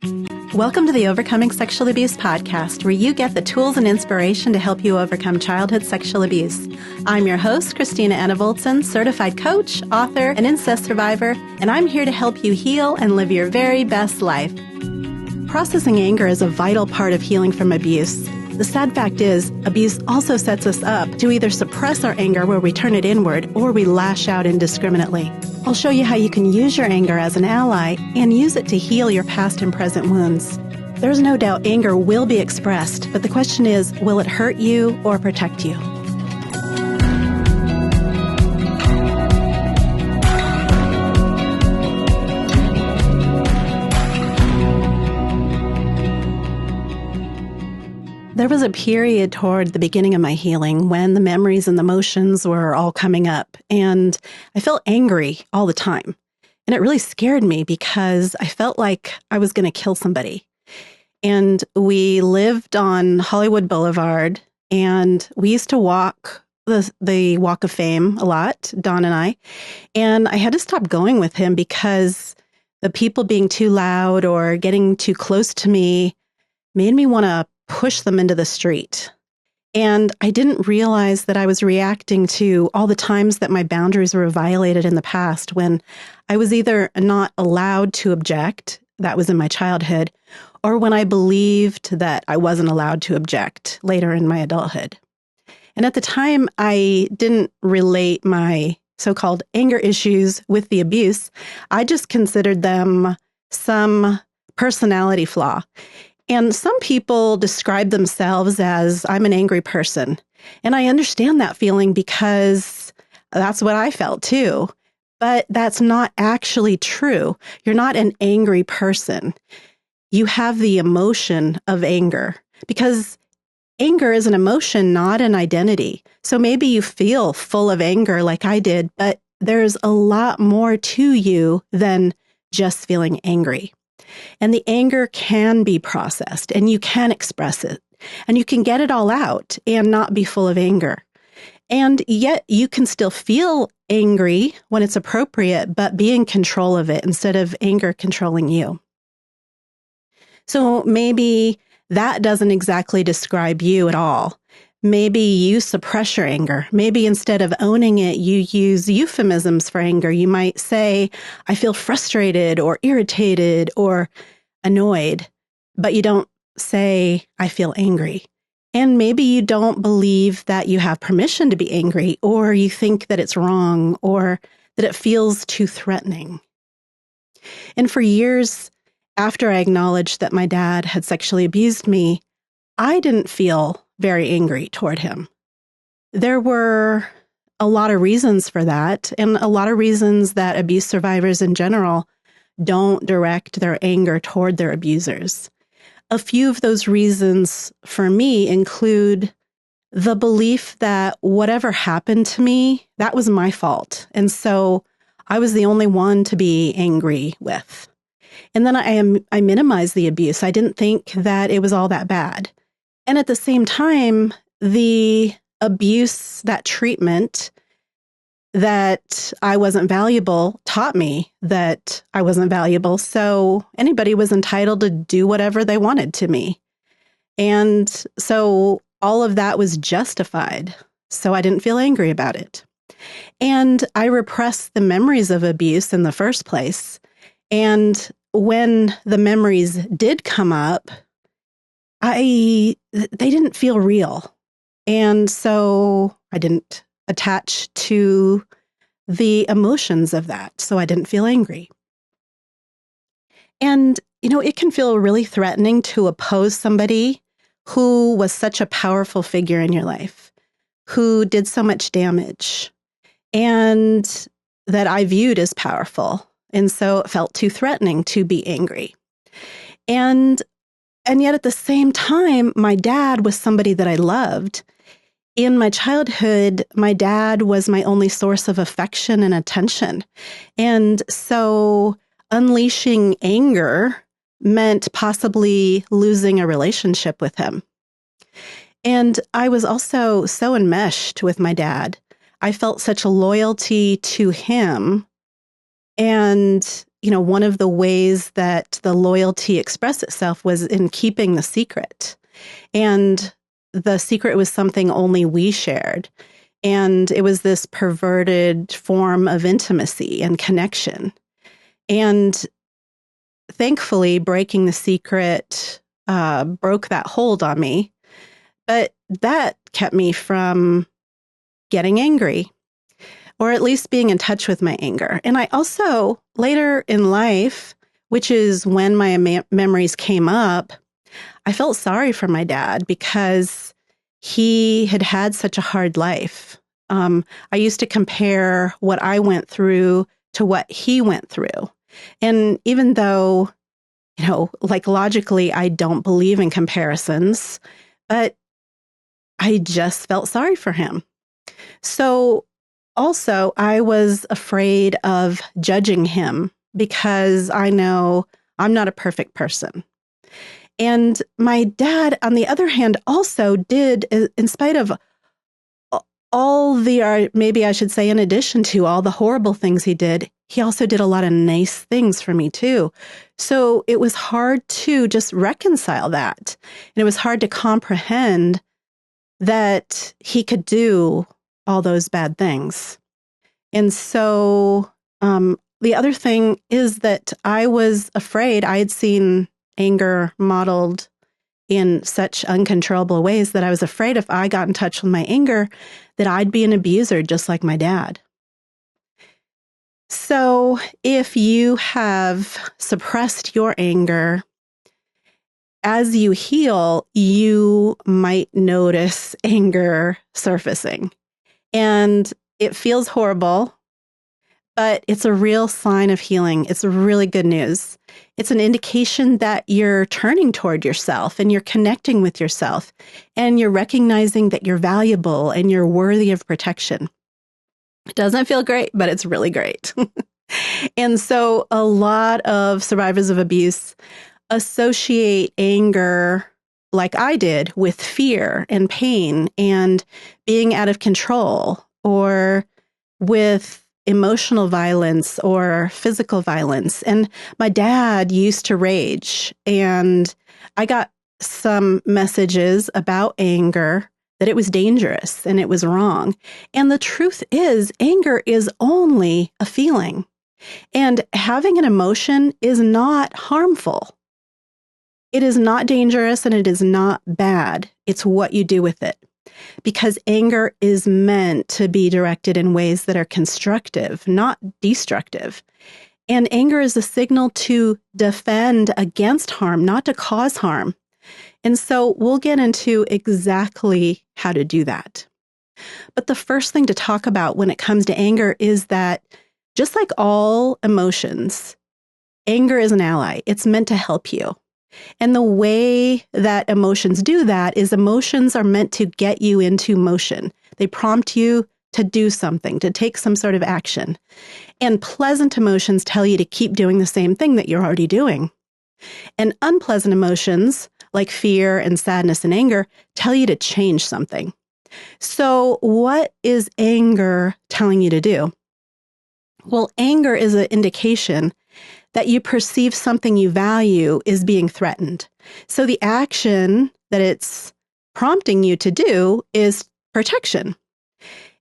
Welcome to the Overcoming Sexual Abuse podcast, where you get the tools and inspiration to help you overcome childhood sexual abuse. I'm your host, Christina Anna-Voltson, certified coach, author, and incest survivor, and I'm here to help you heal and live your very best life. Processing anger is a vital part of healing from abuse. The sad fact is, abuse also sets us up to either suppress our anger where we turn it inward, or we lash out indiscriminately. I'll show you how you can use your anger as an ally and use it to heal your past and present wounds. There's no doubt anger will be expressed, but the question is, will it hurt you or protect you? There was a period toward the beginning of my healing when the memories and the emotions were all coming up, and I felt angry all the time. And it really scared me because I felt like I was going to kill somebody. And we lived on Hollywood Boulevard, and we used to walk the Walk of Fame a lot, Don and I. And I had to stop going with him because the people being too loud or getting too close to me made me want to push them into the street. And I didn't realize that I was reacting to all the times that my boundaries were violated in the past when I was either not allowed to object, that was in my childhood, or when I believed that I wasn't allowed to object later in my adulthood. And at the time, I didn't relate my so-called anger issues with the abuse. I just considered them some personality flaw. And some people describe themselves as, I'm an angry person. And I understand that feeling because that's what I felt too. But that's not actually true. You're not an angry person. You have the emotion of anger because anger is an emotion, not an identity. So maybe you feel full of anger like I did, but there's a lot more to you than just feeling angry. And the anger can be processed and you can express it and you can get it all out and not be full of anger. And yet you can still feel angry when it's appropriate, but be in control of it instead of anger controlling you. So maybe that doesn't exactly describe you at all. Maybe you suppress your anger. Maybe instead of owning it, you use euphemisms for anger. You might say, I feel frustrated or irritated or annoyed, but you don't say, I feel angry. And maybe you don't believe that you have permission to be angry, or you think that it's wrong, or that it feels too threatening. And for years after I acknowledged that my dad had sexually abused me, I didn't feel very angry toward him. There were a lot of reasons for that, and a lot of reasons that abuse survivors in general don't direct their anger toward their abusers. A few of those reasons for me include the belief that whatever happened to me, that was my fault. And so I was the only one to be angry with. And then I minimized the abuse. I didn't think that it was all that bad. And at the same time, the abuse, that treatment, that I wasn't valuable taught me that I wasn't valuable. So anybody was entitled to do whatever they wanted to me. And so all of that was justified. So I didn't feel angry about it. And I repressed the memories of abuse in the first place. And when the memories did come up, they didn't feel real. And so I didn't attach to the emotions of that. So I didn't feel angry. And, it can feel really threatening to oppose somebody who was such a powerful figure in your life, who did so much damage, and that I viewed as powerful. And so it felt too threatening to be angry. And yet at the same time, my dad was somebody that I loved. In my childhood, my dad was my only source of affection and attention. And so unleashing anger meant possibly losing a relationship with him. And I was also so enmeshed with my dad. I felt such a loyalty to him. And one of the ways that the loyalty expressed itself was in keeping the secret. And the secret was something only we shared. And it was this perverted form of intimacy and connection. And thankfully, breaking the secret broke that hold on me. But that kept me from getting angry, or at least being in touch with my anger. And I also, later in life, which is when my memories came up, I felt sorry for my dad because he had had such a hard life. I used to compare what I went through to what he went through. And even though, like logically, I don't believe in comparisons, but I just felt sorry for him. So also, I was afraid of judging him because I know I'm not a perfect person. And my dad, on the other hand, also did, in spite of all the, maybe I should say, in addition to all the horrible things he did, he also did a lot of nice things for me too. So it was hard to just reconcile that. And it was hard to comprehend that he could do all those bad things. And so the other thing is that I was afraid. I had seen anger modeled in such uncontrollable ways that I was afraid if I got in touch with my anger, that I'd be an abuser just like my dad. So if you have suppressed your anger, as you heal, you might notice anger surfacing. And it feels horrible, but it's a real sign of healing. It's really good news. It's an indication that you're turning toward yourself and you're connecting with yourself and you're recognizing that you're valuable and you're worthy of protection. It doesn't feel great, but it's really great. And so a lot of survivors of abuse associate anger, like I did, with fear and pain and being out of control, or with emotional violence or physical violence. And my dad used to rage, and I got some messages about anger that it was dangerous and it was wrong. And the truth is, anger is only a feeling. And having an emotion is not harmful. It is not dangerous and it is not bad. It's what you do with it. Because anger is meant to be directed in ways that are constructive, not destructive. And anger is a signal to defend against harm, not to cause harm. And so we'll get into exactly how to do that. But the first thing to talk about when it comes to anger is that, just like all emotions, anger is an ally. It's meant to help you. And the way that emotions do that is emotions are meant to get you into motion. They prompt you to do something, to take some sort of action. And pleasant emotions tell you to keep doing the same thing that you're already doing. And unpleasant emotions, like fear and sadness and anger, tell you to change something. So what is anger telling you to do? Well, anger is an indication that you perceive something you value is being threatened. So the action that it's prompting you to do is protection.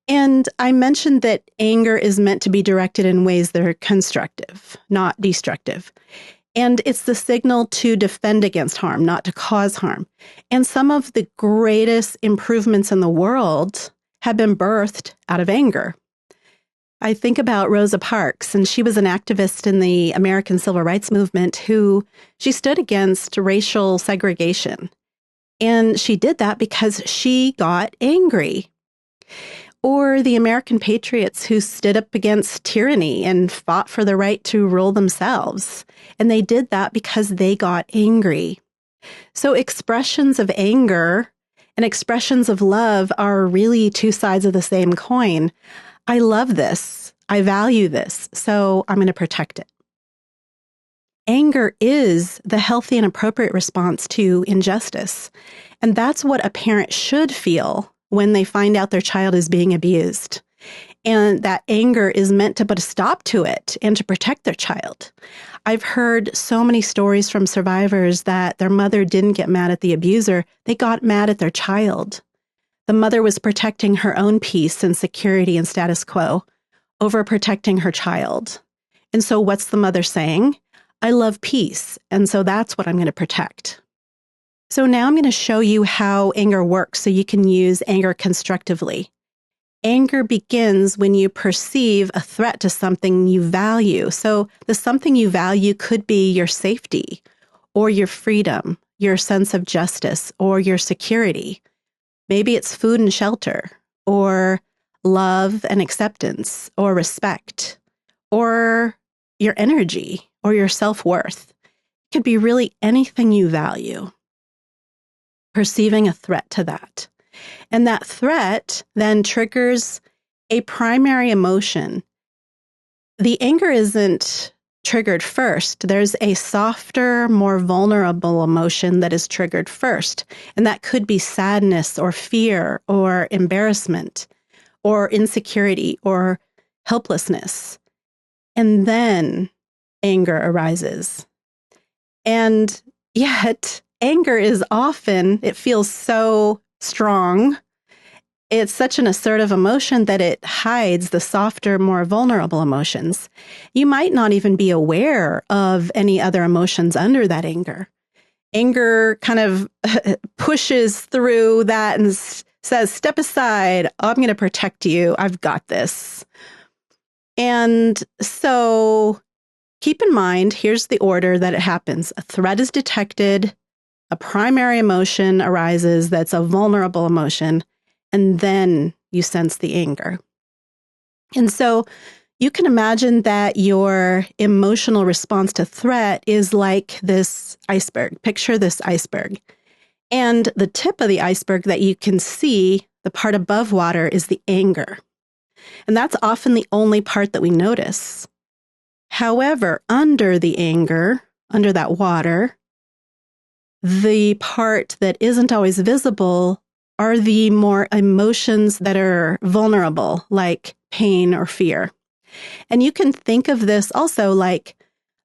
And I mentioned that anger is meant to be directed in ways that are constructive, not destructive. And it's the signal to defend against harm, not to cause harm. And some of the greatest improvements in the world have been birthed out of anger. I think about Rosa Parks, and she was an activist in the American Civil Rights Movement she stood against racial segregation. And she did that because she got angry. Or the American patriots who stood up against tyranny and fought for the right to rule themselves. And they did that because they got angry. So expressions of anger and expressions of love are really two sides of the same coin. I love this. I value this. So I'm going to protect it. Anger is the healthy and appropriate response to injustice. And that's what a parent should feel when they find out their child is being abused. And that anger is meant to put a stop to it and to protect their child. I've heard so many stories from survivors that their mother didn't get mad at the abuser, they got mad at their child. The mother was protecting her own peace and security and status quo over protecting her child. And so what's the mother saying? I love peace, and so that's what I'm going to protect. So now I'm going to show you how anger works so you can use anger constructively. Anger begins when you perceive a threat to something you value. So the something you value could be your safety or your freedom, your sense of justice, or your security. Maybe it's food and shelter, or love and acceptance, or respect, or your energy, or your self-worth. It could be really anything you value. Perceiving a threat to that. And that threat then triggers a primary emotion. The anger isn't triggered first. There's a softer, more vulnerable emotion that is triggered first. And that could be sadness or fear or embarrassment or insecurity or helplessness. And then anger arises. And yet, anger is often, it feels so strong. It's such an assertive emotion that it hides the softer, more vulnerable emotions. You might not even be aware of any other emotions under that anger. Anger kind of pushes through that and says, step aside, I'm going to protect you, I've got this. And so keep in mind, here's the order that it happens. A threat is detected, a primary emotion arises that's a vulnerable emotion, and then you sense the anger. And so you can imagine that your emotional response to threat is like this iceberg. Picture this iceberg. And the tip of the iceberg that you can see, the part above water, is the anger. And that's often the only part that we notice. However, under the anger, under that water, the part that isn't always visible are the more emotions that are vulnerable, like pain or fear. And you can think of this also like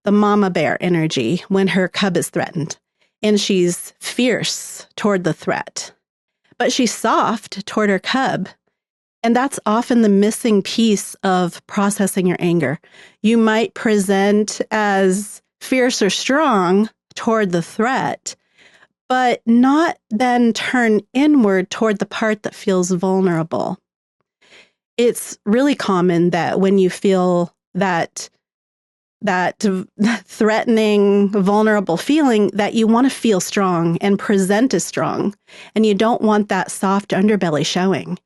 the mama bear energy when her cub is threatened, and she's fierce toward the threat, but she's soft toward her cub. And that's often the missing piece of processing your anger. You might present as fierce or strong toward the threat, but not then turn inward toward the part that feels vulnerable. It's really common that when you feel that threatening, vulnerable feeling, that you want to feel strong and present as strong, and you don't want that soft underbelly showing.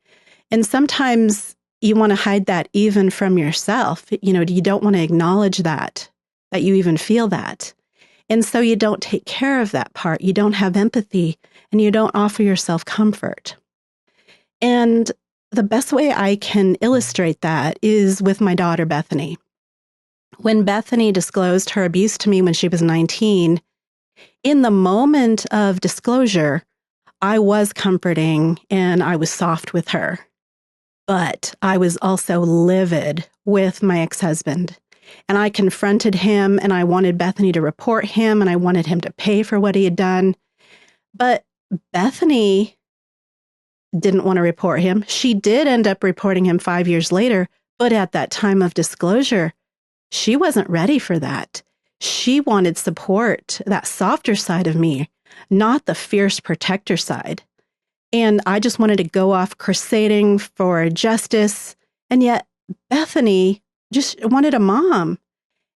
And sometimes you want to hide that even from yourself. You don't want to acknowledge that you even feel that. And so you don't take care of that part. You don't have empathy, and you don't offer yourself comfort. And the best way I can illustrate that is with my daughter, Bethany. When Bethany disclosed her abuse to me when she was 19, in the moment of disclosure, I was comforting and I was soft with her. But I was also livid with my ex-husband. And I confronted him, and I wanted Bethany to report him, and I wanted him to pay for what he had done. But Bethany didn't want to report him. She did end up reporting him 5 years later, but at that time of disclosure, she wasn't ready for that. She wanted support, that softer side of me, not the fierce protector side. And I just wanted to go off crusading for justice. And yet Bethany just wanted a mom.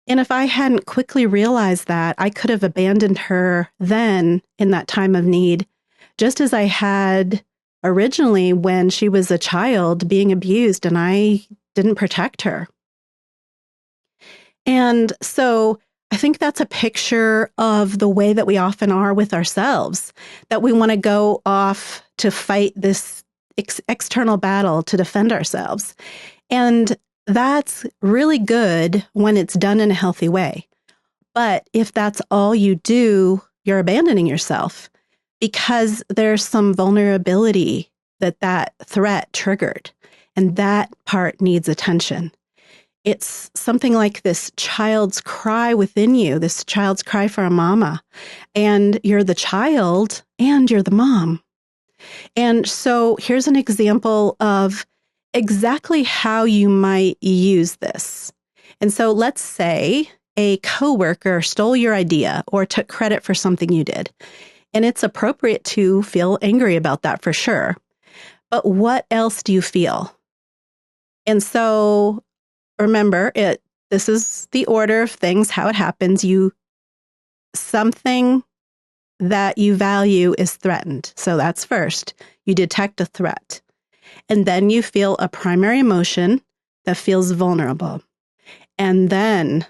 And if I hadn't quickly realized that, I could have abandoned her then in that time of need, just as I had originally when she was a child being abused and I didn't protect her. And so I think that's a picture of the way that we often are with ourselves, that we want to go off to fight this external battle to defend ourselves. And that's really good when it's done in a healthy way. But if that's all you do, you're abandoning yourself because there's some vulnerability that threat triggered. And that part needs attention. It's something like this child's cry within you, this child's cry for a mama. And you're the child and you're the mom. And so here's an example of exactly how you might use this. And so let's say a coworker stole your idea or took credit for something you did. And it's appropriate to feel angry about that for sure. But what else do you feel? And so remember, this is the order of things, how it happens. Something that you value is threatened. So that's first. You detect a threat. And then you feel a primary emotion that feels vulnerable. And then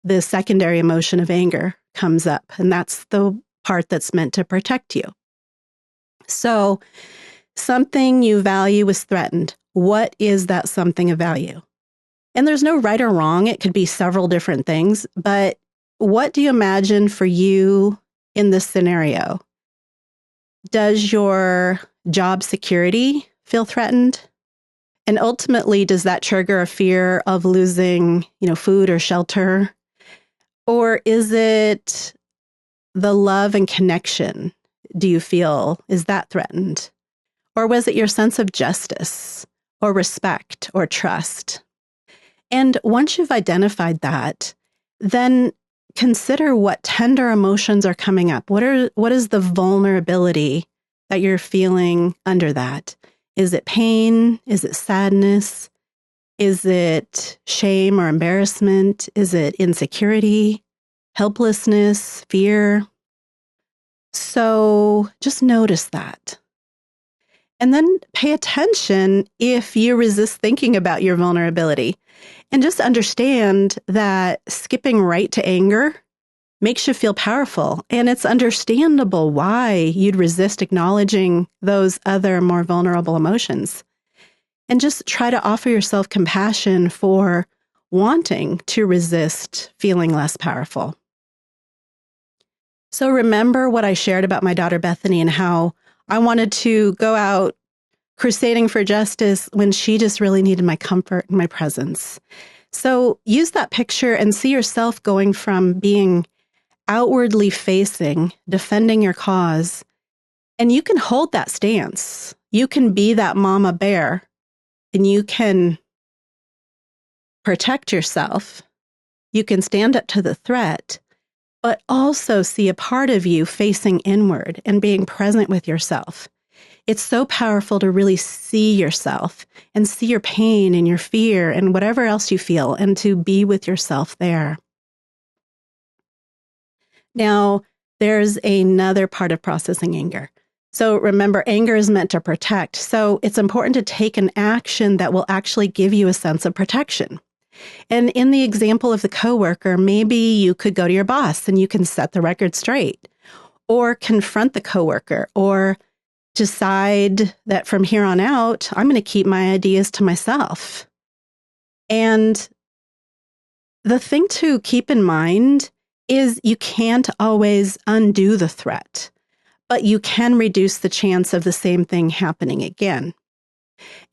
the secondary emotion of anger comes up. And that's the part that's meant to protect you. So something you value is threatened. What is that something of value? And there's no right or wrong. It could be several different things. But what do you imagine for you in this scenario? Does your job security feel threatened? And ultimately, does that trigger a fear of losing, food or shelter? Or is it the love and connection? Do you feel, is that threatened? Or was it your sense of justice or respect or trust? And once you've identified that, then consider what tender emotions are coming up. What is the vulnerability that you're feeling under that? Is it pain? Is it sadness? Is it shame or embarrassment? Is it insecurity, helplessness, fear? So just notice that. And then pay attention if you resist thinking about your vulnerability. And just understand that skipping right to anger makes you feel powerful. And it's understandable why you'd resist acknowledging those other more vulnerable emotions. And just try to offer yourself compassion for wanting to resist feeling less powerful. So remember what I shared about my daughter Bethany and how I wanted to go out crusading for justice when she just really needed my comfort and my presence. So use that picture and see yourself going from being outwardly facing, defending your cause, and you can hold that stance. You can be that mama bear, and you can protect yourself. You can stand up to the threat, but also see a part of you facing inward and being present with yourself. It's so powerful to really see yourself and see your pain and your fear and whatever else you feel, and to be with yourself there. Now, there's another part of processing anger. So remember, anger is meant to protect. So it's important to take an action that will actually give you a sense of protection. And in the example of the coworker, maybe you could go to your boss and you can set the record straight, or confront the coworker, or decide that from here on out, I'm going to keep my ideas to myself. And the thing to keep in mind is you can't always undo the threat, but you can reduce the chance of the same thing happening again.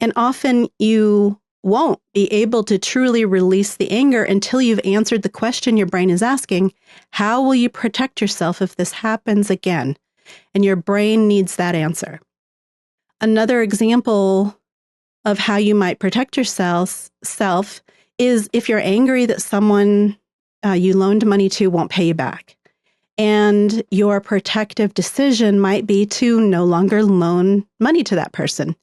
And often you won't be able to truly release the anger until you've answered the question your brain is asking: how will you protect yourself if this happens again? And your brain needs that answer. Another example of how you might protect yourself is if you're angry that someone you loaned money to won't pay you back. And your protective decision might be to no longer loan money to that person,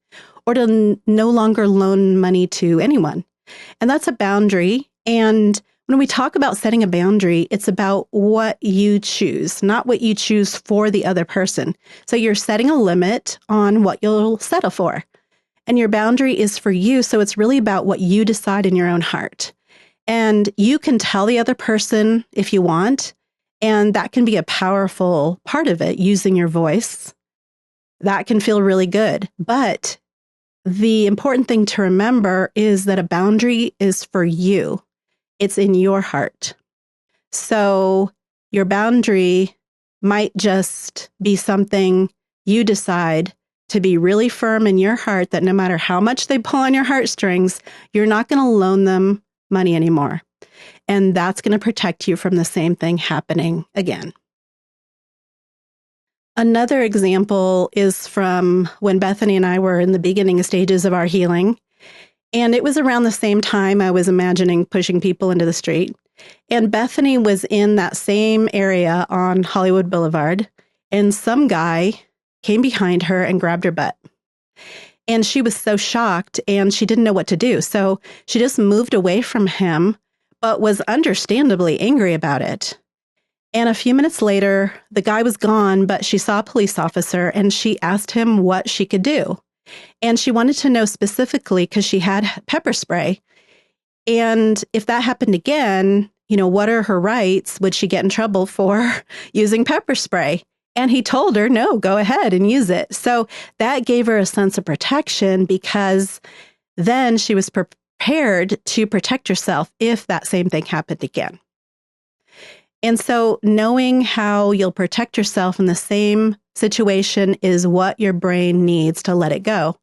or to no longer loan money to anyone. And that's a boundary. And when we talk about setting a boundary, it's about what you choose, not what you choose for the other person. So you're setting a limit on what you'll settle for. And your boundary is for you. So it's really about what you decide in your own heart. And you can tell the other person if you want, and that can be a powerful part of it, using your voice. That can feel really good. But the important thing to remember is that a boundary is for you. It's in your heart. So your boundary might just be something you decide to be really firm in your heart that no matter how much they pull on your heartstrings, you're not going to loan them money anymore. And that's going to protect you from the same thing happening again. Another example is from when Bethany and I were in the beginning stages of our healing. And it was around the same time I was imagining pushing people into the street. And Bethany was in that same area on Hollywood Boulevard. And some guy came behind her and grabbed her butt. And she was so shocked and she didn't know what to do. So she just moved away from him, but was understandably angry about it. And a few minutes later, the guy was gone, but she saw a police officer and she asked him what she could do. And she wanted to know specifically because she had pepper spray. And if that happened again, what are her rights? Would she get in trouble for using pepper spray? And he told her, no, go ahead and use it. So that gave her a sense of protection because then she was prepared to protect herself if that same thing happened again. And so knowing how you'll protect yourself in the same situation is what your brain needs to let it go.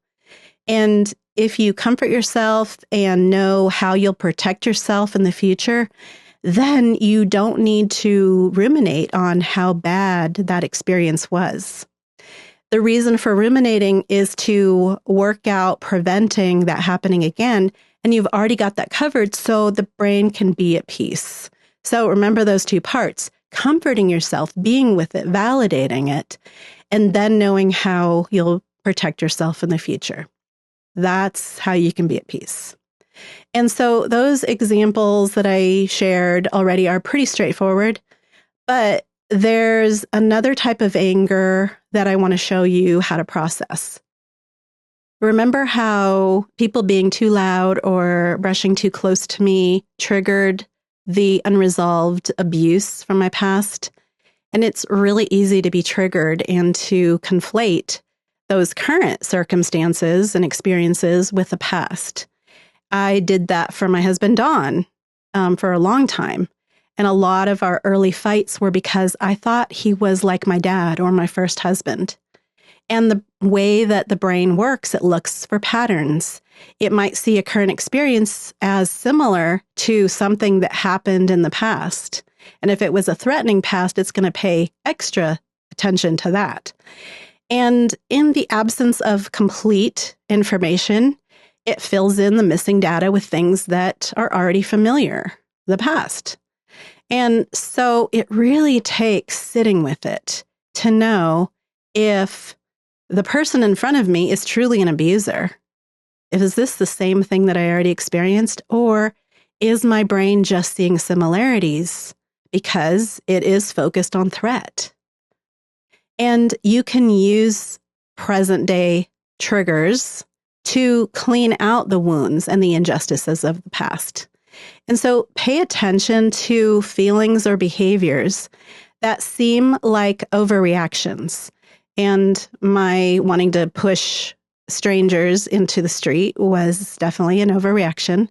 And if you comfort yourself and know how you'll protect yourself in the future, then you don't need to ruminate on how bad that experience was. The reason for ruminating is to work out preventing that happening again, and you've already got that covered so the brain can be at peace. So remember those two parts, comforting yourself, being with it, validating it, and then knowing how you'll protect yourself in the future. That's how you can be at peace. And so those examples that I shared already are pretty straightforward, but there's another type of anger that I want to show you how to process. Remember how people being too loud or brushing too close to me triggered the unresolved abuse from my past? And it's really easy to be triggered and to conflate those current circumstances and experiences with the past. I did that for my husband, Don, for a long time. And a lot of our early fights were because I thought he was like my dad or my first husband. And the way that the brain works, it looks for patterns. It might see a current experience as similar to something that happened in the past. And if it was a threatening past, it's going to pay extra attention to that. And in the absence of complete information, it fills in the missing data with things that are already familiar, the past. And so it really takes sitting with it to know if the person in front of me is truly an abuser. Is this the same thing that I already experienced? Or is my brain just seeing similarities because it is focused on threat? And you can use present day triggers to clean out the wounds and the injustices of the past. And so pay attention to feelings or behaviors that seem like overreactions. And my wanting to push strangers into the street was definitely an overreaction.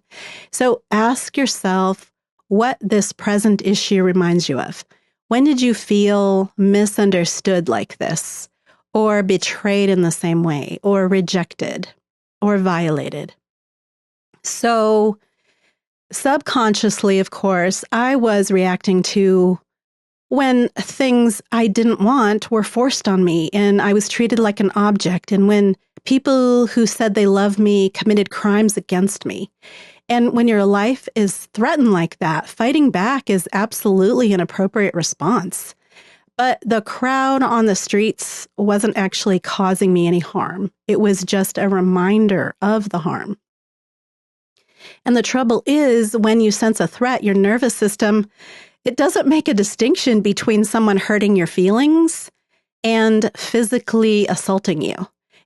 So ask yourself what this present issue reminds you of. When did you feel misunderstood like this, or betrayed in the same way, or rejected, or violated? So subconsciously, of course, I was reacting to when things I didn't want were forced on me and I was treated like an object, and when people who said they loved me committed crimes against me. And when your life is threatened like that, fighting back is absolutely an appropriate response. But the crowd on the streets wasn't actually causing me any harm. It was just a reminder of the harm. And the trouble is, when you sense a threat, your nervous system, it doesn't make a distinction between someone hurting your feelings and physically assaulting you.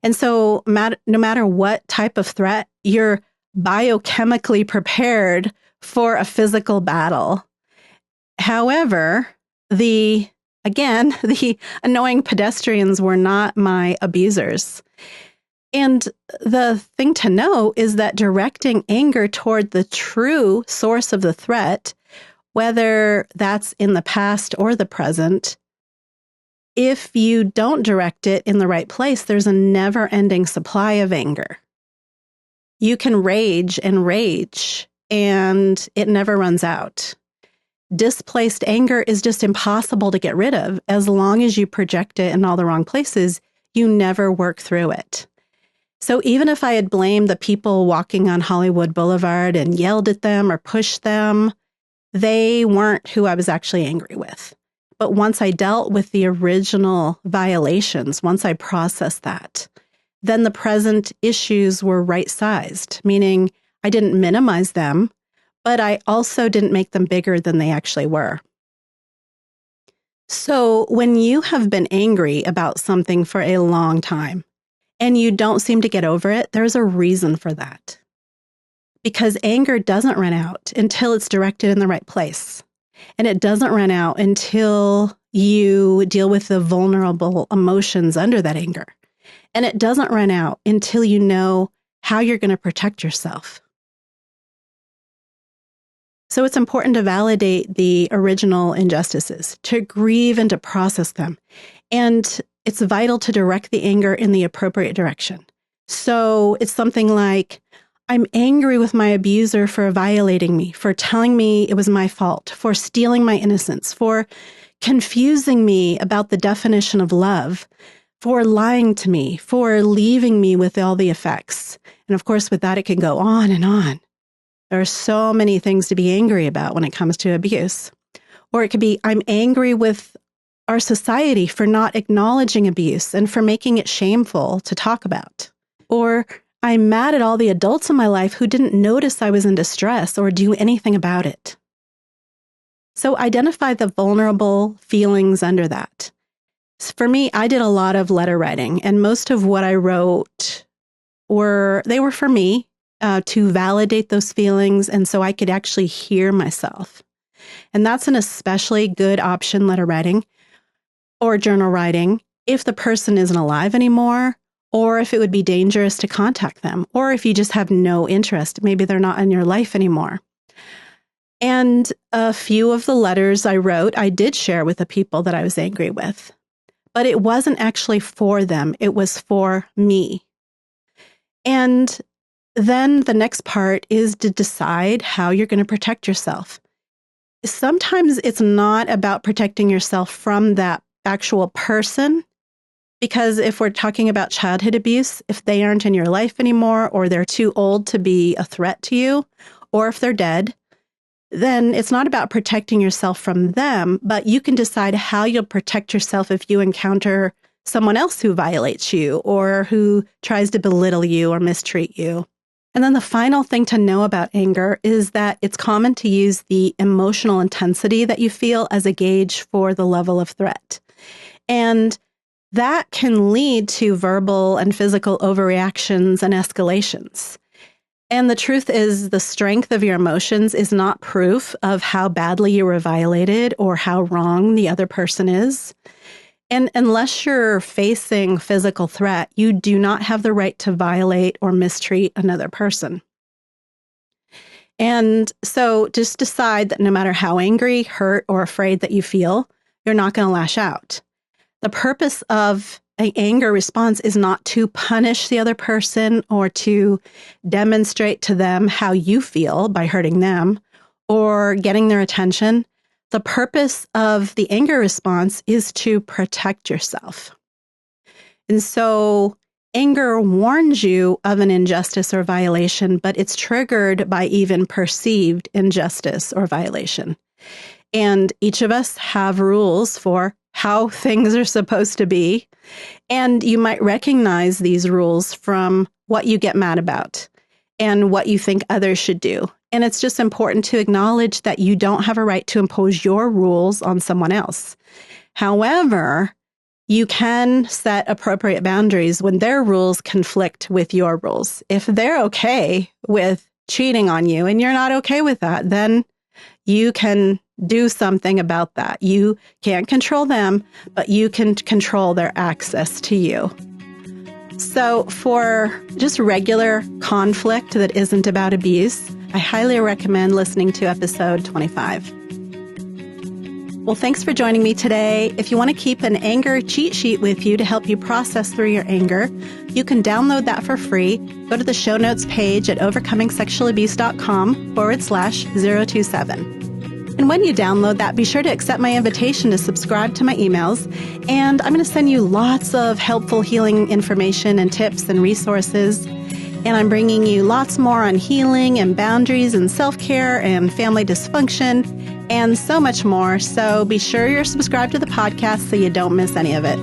And so no matter what type of threat, you're biochemically prepared for a physical battle. However, the annoying pedestrians were not my abusers. And the thing to know is that directing anger toward the true source of the threat, whether that's in the past or the present, if you don't direct it in the right place, there's a never-ending supply of anger. You can rage, and it never runs out. Displaced anger is just impossible to get rid of. As long as you project it in all the wrong places, you never work through it. So even if I had blamed the people walking on Hollywood Boulevard and yelled at them or pushed them, they weren't who I was actually angry with. But once I dealt with the original violations, once I processed that, then the present issues were right-sized, meaning I didn't minimize them, but I also didn't make them bigger than they actually were. So when you have been angry about something for a long time and you don't seem to get over it, there's a reason for that. Because anger doesn't run out until it's directed in the right place. And it doesn't run out until you deal with the vulnerable emotions under that anger. And it doesn't run out until you know how you're going to protect yourself. So it's important to validate the original injustices, to grieve and to process them. And it's vital to direct the anger in the appropriate direction. So it's something like, I'm angry with my abuser for violating me, for telling me it was my fault, for stealing my innocence, for confusing me about the definition of love, for lying to me, for leaving me with all the effects. And of course, with that, it can go on and on. There are so many things to be angry about when it comes to abuse. Or it could be, I'm angry with our society for not acknowledging abuse and for making it shameful to talk about. Or I'm mad at all the adults in my life who didn't notice I was in distress or do anything about it. So identify the vulnerable feelings under that. For me, I did a lot of letter writing, and most of what I wrote were for me to validate those feelings, and so I could actually hear myself. And that's an especially good option, letter writing or journal writing, if the person isn't alive anymore, or if it would be dangerous to contact them, or if you just have no interest, maybe they're not in your life anymore. And a few of the letters I wrote, I did share with the people that I was angry with. But it wasn't actually for them. It was for me. And then the next part is to decide how you're going to protect yourself. Sometimes it's not about protecting yourself from that actual person, because if we're talking about childhood abuse, if they aren't in your life anymore, or they're too old to be a threat to you, or if they're dead, then it's not about protecting yourself from them, but you can decide how you'll protect yourself if you encounter someone else who violates you or who tries to belittle you or mistreat you. And then the final thing to know about anger is that it's common to use the emotional intensity that you feel as a gauge for the level of threat. And that can lead to verbal and physical overreactions and escalations. And the truth is, the strength of your emotions is not proof of how badly you were violated or how wrong the other person is. And unless you're facing physical threat, you do not have the right to violate or mistreat another person. And so just decide that no matter how angry, hurt, or afraid that you feel, you're not going to lash out. The purpose of an anger response is not to punish the other person or to demonstrate to them how you feel by hurting them or getting their attention. The purpose of the anger response is to protect yourself. And so anger warns you of an injustice or violation, but it's triggered by even perceived injustice or violation. And each of us have rules for how things are supposed to be. And you might recognize these rules from what you get mad about and what you think others should do. And it's just important to acknowledge that you don't have a right to impose your rules on someone else. However, you can set appropriate boundaries when their rules conflict with your rules. If they're okay with cheating on you and you're not okay with that, then you can do something about that. You can't control them, but you can control their access to you. So for just regular conflict that isn't about abuse, I highly recommend listening to episode 25. Well, thanks for joining me today. If you want to keep an anger cheat sheet with you to help you process through your anger, you can download that for free. Go to the show notes page at overcomingsexualabuse.com/027. And when you download that, be sure to accept my invitation to subscribe to my emails. And I'm going to send you lots of helpful healing information and tips and resources. And I'm bringing you lots more on healing and boundaries and self-care and family dysfunction and so much more. So be sure you're subscribed to the podcast so you don't miss any of it.